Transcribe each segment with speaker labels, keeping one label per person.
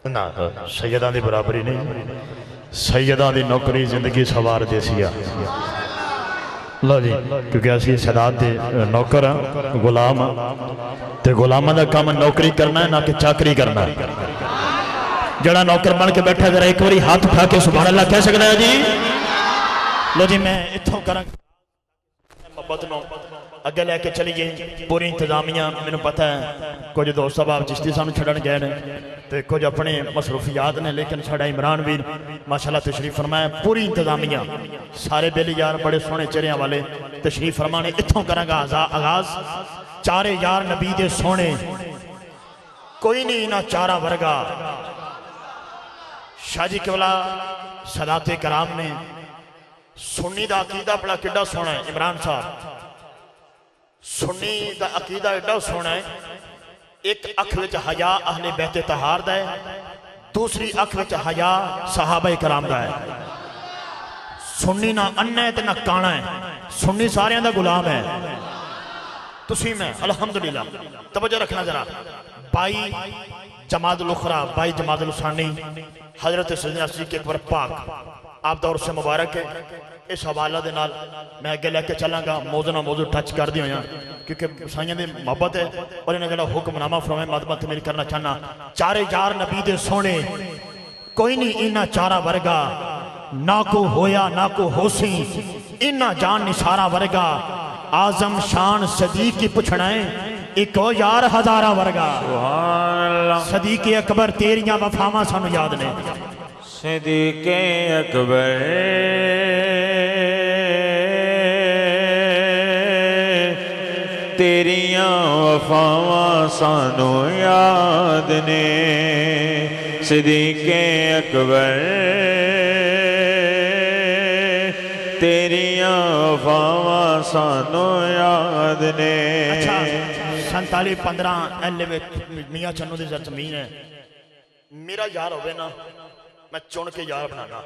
Speaker 1: ना सैयदा की बराबरी नहीं। सैयदा की नौकरी जिंदगी सवार देसी आ। लो जी, क्योंकि असी सदात के नौकर हाँ, गुलाम हाँ, तो गुलामों का काम नौकरी करना है ना कि चाकरी करना है। जड़ा नौकर बन के बैठा जरा एक बार हाथ उठा के सुभान अल्लाह कह सकता है जी। लो जी, मैं इतों करा मोहब्बत नूं अगे लैके चलीए। पूरी इंतजामिया मैनूं पता है कुछ दोस्त साहब चिश्ती सानूं छड्डण गए ने तो कुछ अपने मसरूफियात ने, लेकिन साडा इमरान वीर माशाअल्लाह तशरीफ फरमाया। पूरी इंतजामिया सारे बेली यार बड़े सोहने चेहरियां वाले तशरीफ फरमाने। इत्थों करांगा आगाज। चारे यार नबी दे सोहने, कोई नहीं ना चारा वर्गा। शाहजी किबला सदाते कराम ने सुन्नी दा अकीदा बड़ा किड्डा सोहना है। इमरान साहब सुन्नी दा अकीदा एडा सोहना है। एक अख विच हया अहले बैते तहार दा है, दूसरी अख विच हया सहाबा कराम दा है। सुन्नी ना अन्ना है ते ना काना है, सुन्नी सारियां दा गुलाम है। तुसी मैं अल्हम्दुलिल्लाह तवज्जो रखना जरा। बाई जमातुल उखरा, बाई जमातुल सानी हजरत सैयदना सिद्दीक़ अकबर पाक आप दौर से मुबारक है। इस हवाला दे नाल मैं अगे लैके चलांगा। मौजू ना मौजू टच कर दी होया क्योंकि साइयां दी मोहब्बत है और इन्हें जो हुक्मनामा फरमाया मदमत मेरी करना चाहना। चारे यार नबी दे सोने, कोई नहीं इन्ना चारा वर्गा। ना को होया ना को होसी, इन्ना जान निसारा वर्गा। आजम शान सदीक की पुछना है, एक यार हजारा वर्गा। सदीक अकबर तेरियां वफावां सानू याद ने।
Speaker 2: सिद्दीक़ अकबर तेरियां वफावां सानू याद ने। सिद्दीक़ अकबर तेरियां वफावां सानू याद ने।
Speaker 1: अच्छा 47-15 एल मियाँ चन्नू की जमीन है। मेरा यार होवे ना मैं चुन के यार बनाना।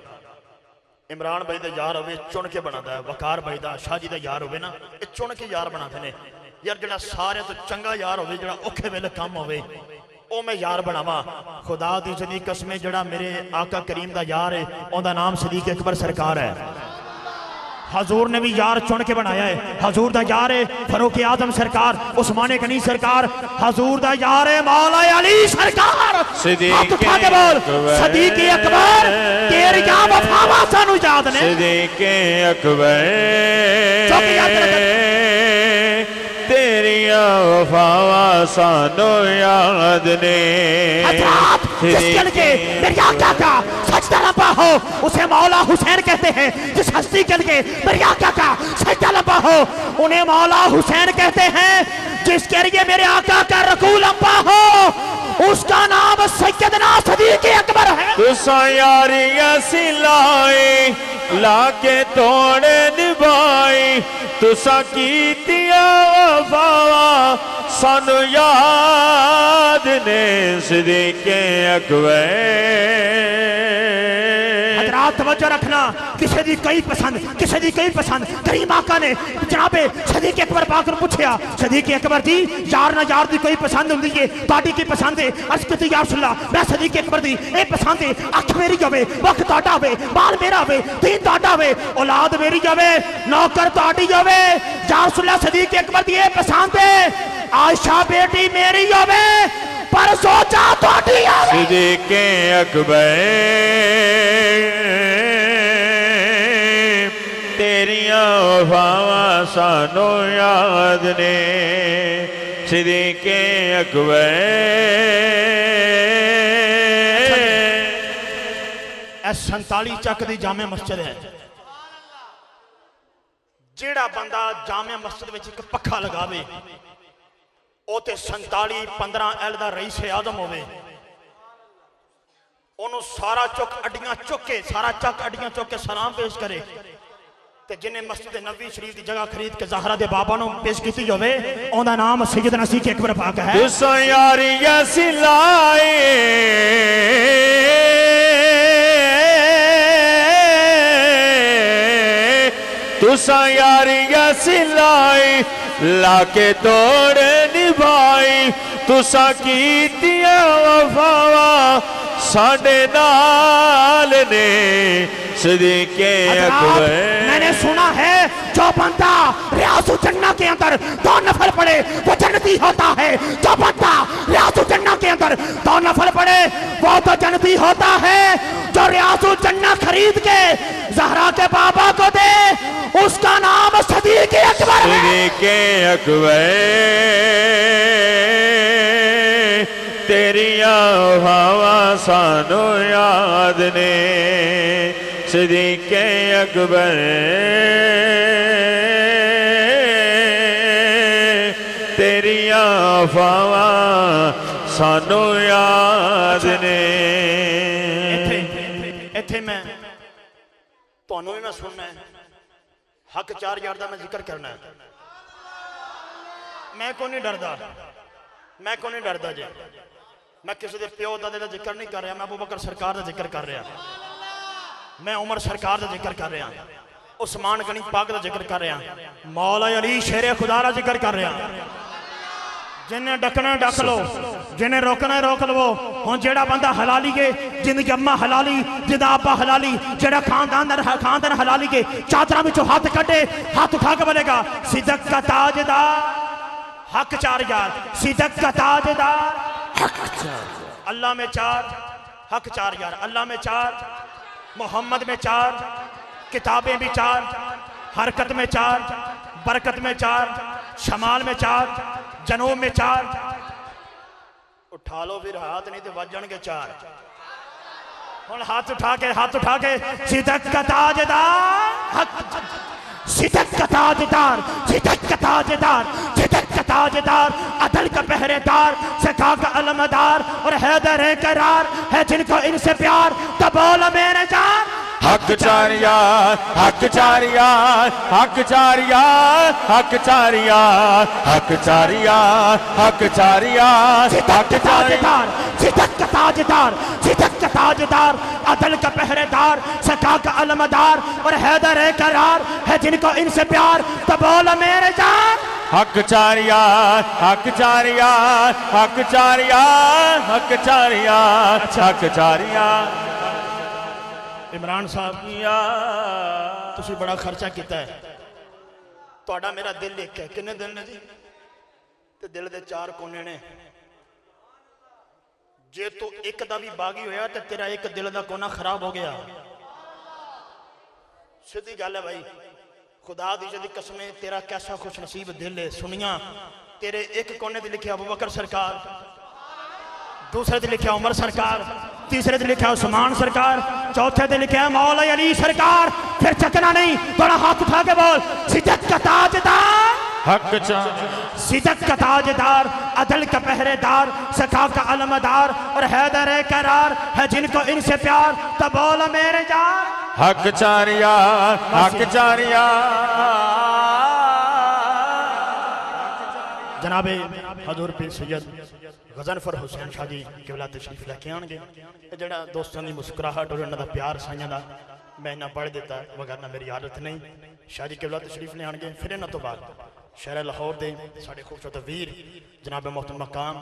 Speaker 1: इमरान भाई का यार होवे चुन के बनाता है। वकार भाई का शाहजी का यार होवे ना ये चुन के यार बनाते हैं यार। जो सारे तो चंगा यार होवे, जो औखे वेले काम होवे ओ मैं यार बनावा। खुदा दी सदी कसमें जड़ा मेरे आका करीम का यार है उनका नाम सदीक अकबर सरकार है। हजूर ने भी यार चुन के बनाया है। हजूर दा यार है फरूक आजम सरकार, उस्माने गनी सरकार। हजूर दा यार है मौला अली सरकार।
Speaker 2: सिद्दीक़
Speaker 1: अकबर तेरियां वफावां सानू याद ने।
Speaker 2: सिद्दीक़ अकबर तेरियां वफावां सानू याद ने। सजदा लंबा हो उसे मौला हुसैन कहते हैं। जिस हस्ती के लिए मेरे आका का सजदा लंबा हो उन्हें मौला हुसैन कहते हैं। जिसके लिए मेरे आका का रकू लंबा हो उसका नाम सैयदना सिद्दीक़ अकबर है। तुसा यारियां सिलाई लाके तोड़े निभाई, तुसा कीतियां वफावां सानू याद ने। सिद्दीक़ अकबर
Speaker 1: तवज्जो रखना। किसी दी कई पसंद, किसी दी कई पसंद। करीम आका ने जनाबे सिद्दीक़ अकबर पाक नूं पूछया, सिद्दीक़ अकबर जी यार ना यार दी कोई पसंद हुंदी है, तुहाडी की पसंद है? अर्ज़ कीती या रसूल अल्लाह मैं सिद्दीक़ अकबर दी ए पसंद है, अख मेरी होवे, वक्त तुहाडा होवे, बाल मेरा होवे, दीन तुहाडा होवे, औलाद मेरी होवे, नौकर तुहाडी होवे। या रसूल अल्लाह सिद्दीक़ अकबर दी ए पसंद है, आयशा बेटी मेरी होवे पर सोचा तुहाडी होवे।
Speaker 2: सिद्दीक़ अकबर तेरियां वफावां सानू याद ने। सिद्दीक़ अकबर
Speaker 1: 47 चक दी जामे मस्जिद है। जेड़ा बंदा जामे मस्जिद में एक पखा लगावे ओ ते 47-15 एल दा रईस आजम होवे। ओनू सारा चुक अड्डियां चुक के, सारा चक अड्डियां चुक के सलाम पेश करे। ते जिन्हें मस्जिद नबी शरीफ की जगह खरीद के ज़हरा दे बाबा नूं पेश की होवे ओंदा नाम सैयदना सिद्दीक़ अकबर पाक है।
Speaker 2: तुसा यारियां सिलाई तुसा यारियां सिलाई लाके तोड़ निभाई, तुसा कीतियां वफावां
Speaker 3: साडे नाल ने सदीके अकबर।
Speaker 2: मैंने सुना है जो बंदा रियासुल जन्नत के अंदर 2 नफल पढ़े वो जन्नती होता है। जो बंदा रियासुल जन्नत के अंदर 2 नफल पढ़े वो तो जन्नती होता है। जो रियासुल जन्नत खरीद के ज़हरा के बाबा को दे उसका नाम सदीक अकबर है।
Speaker 3: सदीके अकबर तेरिया हवा सानू याद ने सदीके अकबर तेरिया हवा सानू याद ने।
Speaker 1: इत्थे मैं तुहानू भी मैं सुनना है हक 4000 का मैं जिक्र करना है। मैं को नहीं डरदा मैं को नहीं डरदा जी। मैं किसी के प्यो दादे का जिक्र नहीं कर रहा। मैं अबू बकर सरकार का जिक्र कर रहा। मैं उमर सरकार का जिक्र कर रहा। उस्मान गनी पाक का जिक्र कर रहा। मौला अली शेरे खुदा का जिक्र कर रहा। जिन्हें डकना डक लो जिन्हें रोकना रोक लो। हुण जेड़ा बंदा हलाली के जिंदगी अम्मा हलाली जिदा आपा हलाली जेड़ा खानदान हलाली के चादरा विचों हाथ कटे हाथ उठा के बोलेगा सिद्दीक का ताजदार हक 4000 सिद्दीक का ताजदार हक 4 अल्लाह में 4 हक 4000 अल्लाह में 4 मोहम्मद में 4 किताबें भी 4 हरकत में 4 बरकत में 4 शमाल में 4 जनूब में 4। उठा लो फिर हाथ नहीं तो बज जाएंगे 4। हुण हाथ उठा के सिद्दीक का ताजदार सिद्दीक का ताजदार सिद्दीक का ताजदार सिद्दीक का ताजदार अदल का पहरेदार सखा का अलमदार और हैदर है करार है जिनको इनसे प्यार तो बोल मेरे जान
Speaker 3: हक 4000 हक 4000 हक 4000 हक 4000 हक 4000 हक 4000
Speaker 2: सिद्दीक का ताजदार सिद्दीक का ताजदार सिद्दीक का ताजदार अदल का पहरेदार सखा का अलमदार और हैदर है करार है जिनको इनसे प्यार तो बोल मेरे जान
Speaker 3: हक 4000 हक 4000 हक 4000 हक 4000 हक 4000।
Speaker 1: इमरान साहब तुसी बड़ा खर्चा किया है। तुहाडा मेरा दिल एक है। किन्ने दिल ने जी? ते दिल दे 4 कोने ने। जे तू एक दा भी बागी होया तो तेरा एक दिल दा कोना खराब हो गया। सीधी गल है भाई खुदा दी जदी कसमें तेरा कैसा खुश नसीब दिल है। सुनिया तेरे एक कोने ते लिखा अबू बकर सरकार दूसरे ते लिखा उमर सरकार तीसरे ते लिखा उस्मान सरकार चौथे ते लिखा मौला अली सरकार। फिर चकना नहीं थोड़ा हाथ उठा के बोल सिद्दीक का ताजदार
Speaker 3: हक
Speaker 2: सिद्दीक का ताजदार अदल का पहरेदार सखा का अलमदार और हैदर है करार है जिनको इनसे प्यार तो बोल मेरे जान
Speaker 3: हक 4000 हक 4000।
Speaker 1: जनाबे हजूर पीर सैयद गजनफर हुसैन शाह जी किबला तशरीफ लैके आएंगे। जड़ा दोस्तों की मुस्कुराहट और उन्होंने प्यार साइया का मैं इन्ना पढ़ दिता वगैरह मेरी आदत नहीं। शाह जी किबला तशरीफ ले आएंगे। फिर इन्हों तो बाद शहर लाहौर के साढ़े खूबसूरत वीर जनाब मोहतरम मकाम